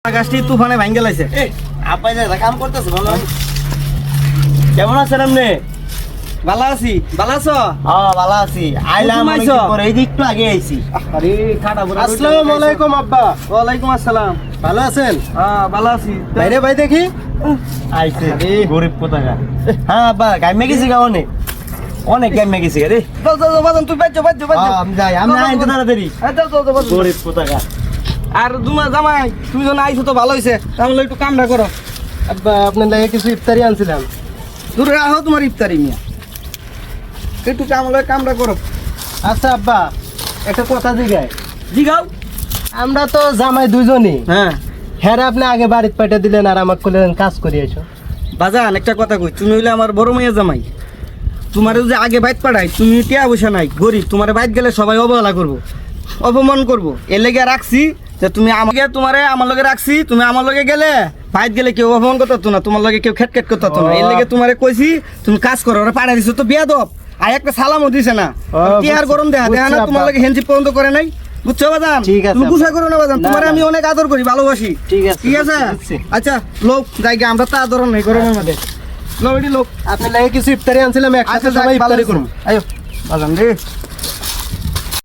গাছটি তুফানে ভাঙ্গে লাইছে। আব্বাই যে কাম করতেছে ভালো। কেমন আছেন আপনি? ভালো আছি। ভালো আছো? হ্যাঁ ভালো আছি। আইলাম পরে এই একটু আগে আইছি। আরে খাটা বড়। আসসালামু আলাইকুম আব্বা। ওয়ালাইকুম আসসালাম। ভালো আছেন? হ্যাঁ ভালো আছি। বাইরে ভাই দেখি আইছে গরিব কোথাকার। হ্যাঁ আব্বা গাইমে গেছি গা অনেক গাইমে গেছি রে। চল চল বাজান তুই বাজো বাজো বাজো। আমি যাই আমি আইন তো তাড়াতাড়ি। চল চল চল বাজো। গরিব কোথাকার। আর দুমা জামাই তুই যখন আইছো তো ভালো হইছে। তাহলে একটু কামটা করো। আব্বা আপনার লাগে কিছু ইফতারি আনছিলাম। দূরে আহো তোমার ইফতারি মিয়া। একটু কামটা করো। আচ্ছা আব্বা একটা কথা জিগায়। জিগাও। আমরা তো জামাই দুজনই। হ্যাঁ হ্যাঁ আপনি আগে বাড়িতে পাঠিয়ে দিলেন আর আমাকে কইলেন কাজ করিয়েছো। বাজান একটা কথা কই, তুমি হইলে আমার বড় মেয়ে জামাই। তোমার যে আগে বাইত পাঠাই, তুমি টিয়া বসে নাই গরিব, তোমার বাইত গেলে সবাই অবহেলা করবো, অপমান করবো। এর লেগে রাখছি যে তুমি আমাকে তোমারে আমার লগে রাখছি, তুমি আমার লগে গেলে বাইত গেলে কেউ অপমান করতো না, তোমার লগে কেউ খেটখেট করতো না। এর লেগে তোমারে কইছি তুমি কাজ করো। ওরা পাঠাই দিছো তো বেয়াদব, আর একটা সালামও দিছে না। টিয়ার গরম দেখা না তোমার লগে হ্যান্ডশিপ পর্যন্ত করে নাই। বুঝছো বাজান? ঠিক আছে, তুমি গুছা করো না বাজান, তোমারে আমি অনেক আদর করি, ভালোবাসি। ঠিক আছে, ঠিক আছে। বুঝছি। আচ্ছা লোক জায়গা আমরা তো আদর নাই গরমের মধ্যে। লোক এটি লোক আপনার লাগে কিছু ইফতারি আনছিলাম একসাথে আচ্ছা সবাই ইফতারি করুন। আয়ো বাজান রে।